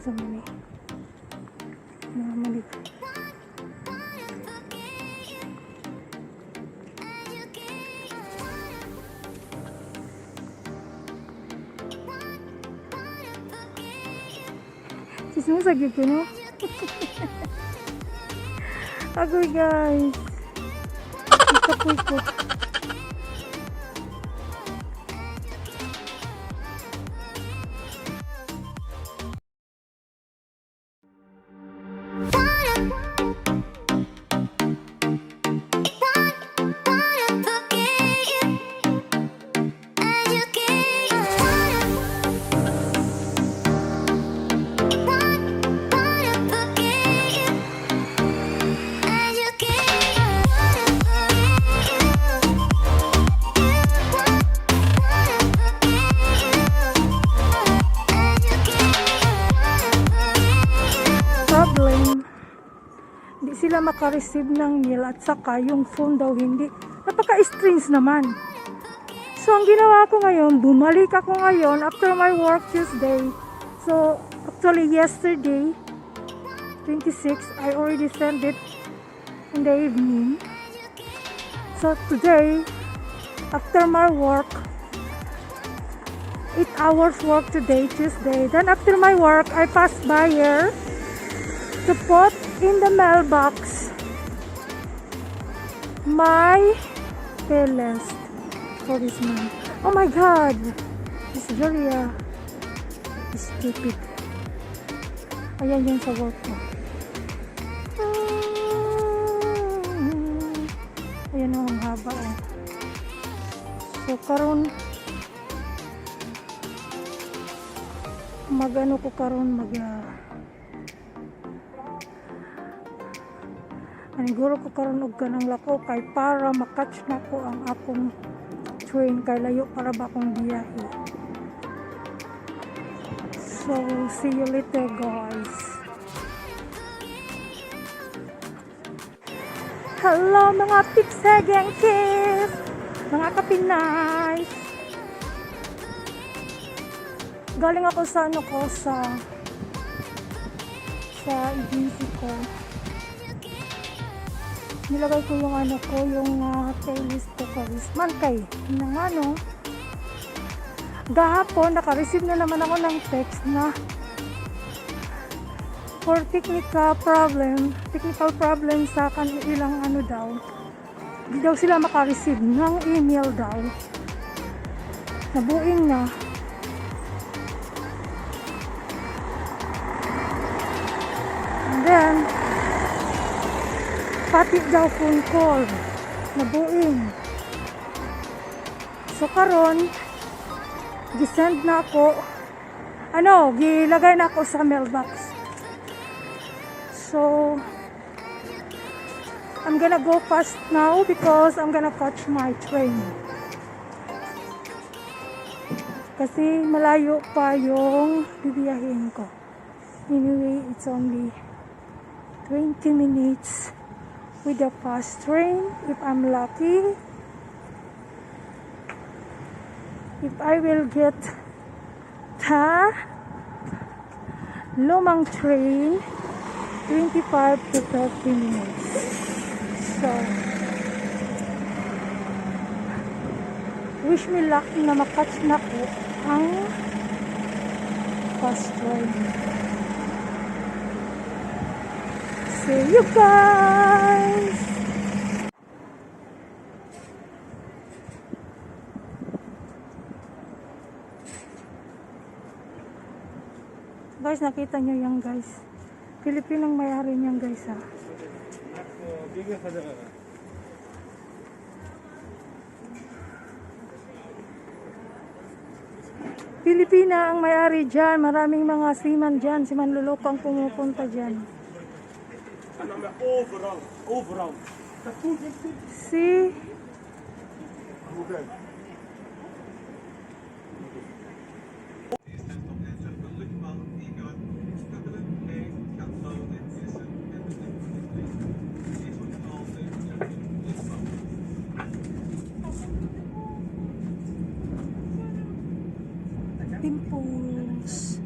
sa mani. Mga manit. Sismusag yun ko, no? Agoy guys. Ikapoy ko. Sila makareceive ng meal at saka yung phone daw hindi. Napaka-strange naman. So ang ginawa ko ngayon, bumalik ako ngayon after my work Tuesday. So actually yesterday 26 I already sent it in the evening. So today after my work 8 hours work today Tuesday. Then after my work I passed by here to put in the mailbox my pay list for this month. Oh my god, it's very stupid. Ayan yun sa work ko. Ayan o, ang haba eh. So karon magano ko karon aniguro ko karon og kanang lako kay para makatch na ko ang akong train kay layo para ba akong biyahe. So see you later guys. Hello mga Pixeg and Kiss, mga kapinay. Galing ako sa ano ko sa agency ko. Nilagay ko yung ano ko, yung playlist ko for this month kay nang ano. Gahapon naka-receive na naman ako ng text na for technical problem sa kanilang ano daw. Hindi daw sila maka-receive ng email daw. Nabuing na. And then pati daw phone call nabuing. So karon gisend na ako gilagay na ako sa mailbox. So I'm gonna go fast now because I'm gonna catch my train kasi malayo pa yung bibiyahin ko. Anyway, it's only 20 minutes with the fast train if I'm lucky. If I will get the lumang train, 25 to 30 minutes. So wish me luck na makatch na ko ang fast train. See you guys! Guys, nakita nyo yan guys. Pilipinong may-ari niyan guys ha. Pilipina ang may-ari dyan. Maraming mga seaman dyan. Si manluloko ang pumupunta dyan. Overal. See? Pimples.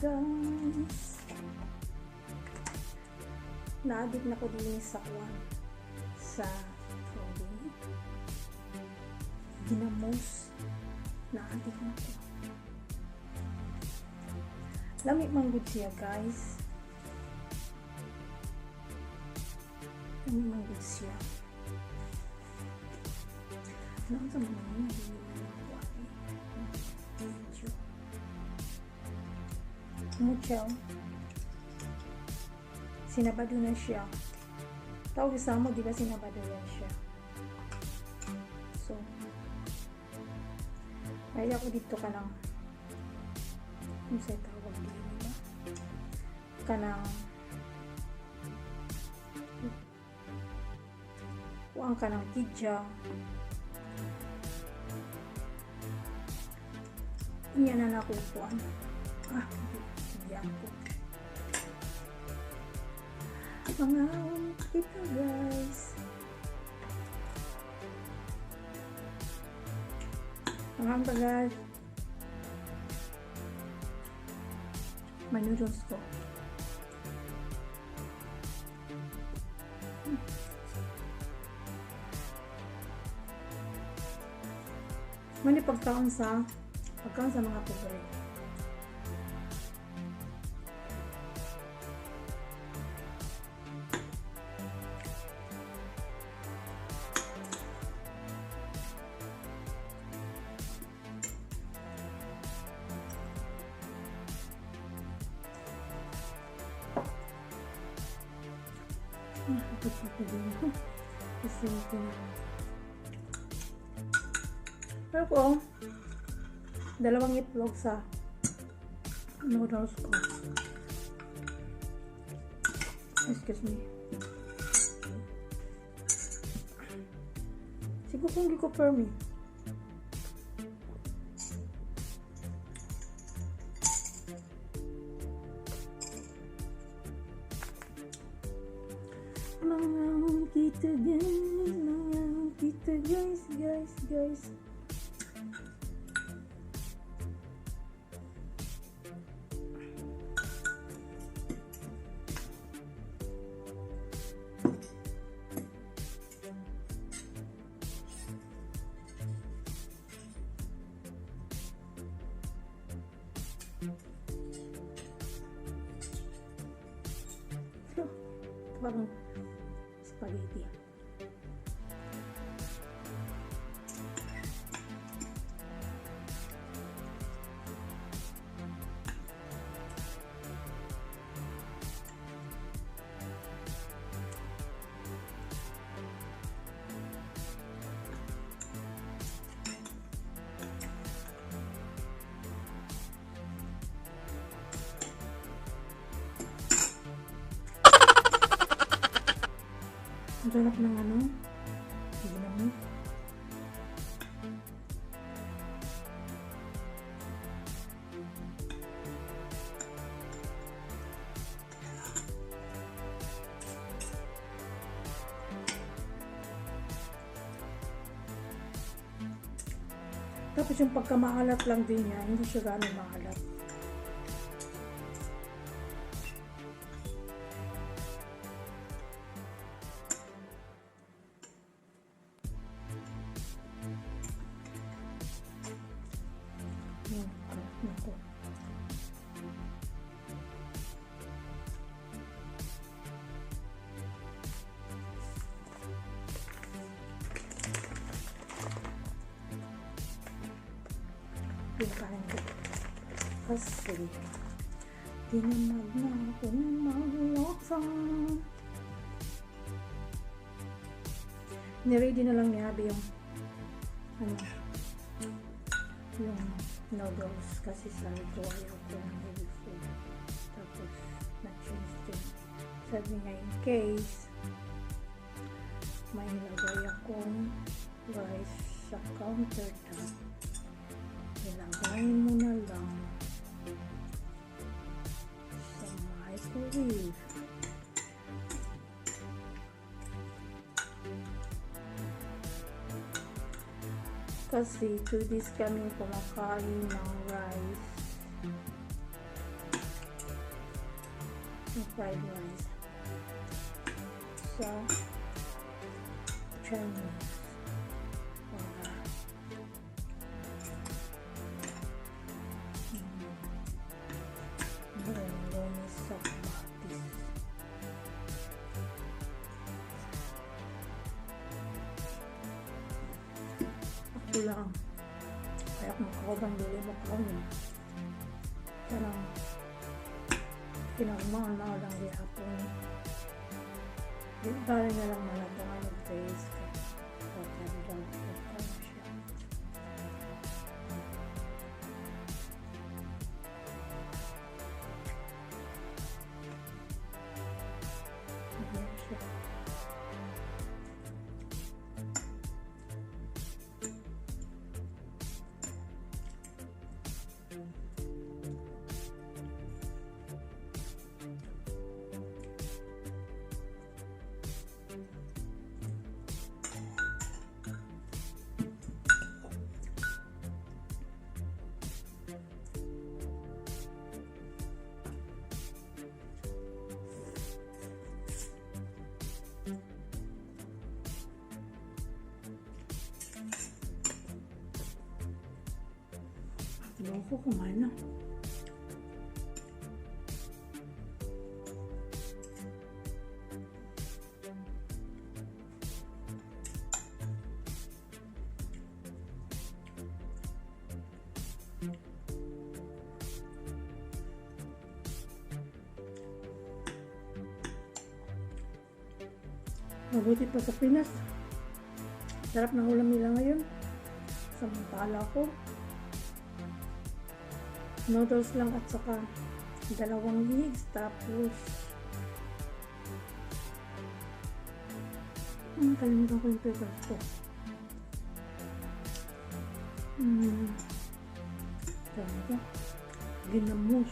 guys. Naadik na ko din sa kwan. Sa clothing. Ginamos. Naadik na ko. Lamig man gud siya guys. Lamig man gud siya. Ano sa mga hindi mucho. Sinabado na siya. Tawag sa mo, di ba sinabado yan siya? So, ay ako dito ka lang. Ano sa'yo tawag din, di ba? Ka lang. Kuang ka ng kidya. Iyan na nakukuan. Yan po. Mga kita guys. Mga bagal. May noodles ko. Mali pagkaon sa mga pobre. Pero po, dalawang itlog sa noodles ko. Excuse me. Siguro kung hindi ko permi. Mga kita guys. Parang spaghetti. Ang sarap ng ano? Ginamit. Tapos yung pagkamaalat lang din niya, hindi siya gano'ng maalat. Nako. Pinakain ko. Kasi tinamad na akong maglaksa. Niready na lang ni Abby yung yung noodles kasi sabi ko ayaw ko ng heavy food. Tapos na-choose din. Sabi nga in case may nilagay akong rice sa countertop, ilagay mo na lang sa microwave. Kasi 2 days kami kumakain ng rice. ng fried rice sa Chinese. Para boneless sa kamatis. Ako lang. Kaya kung kauban, dili mo kaunin. Parang pinagmaan na lang di hapon. Dahil na lang malagyan ng taste. Kaya lang ko siya. Ayan siya. Ewan ko kung ano. Mabuti pa sa Pinas. Sarap ng ulam nila ngayon. Samantala ko, noodles lang at saka 2 eggs, tapos kalimutan ko yung peppers ko. Tama ito, ginamos.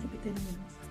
Kapitan mo.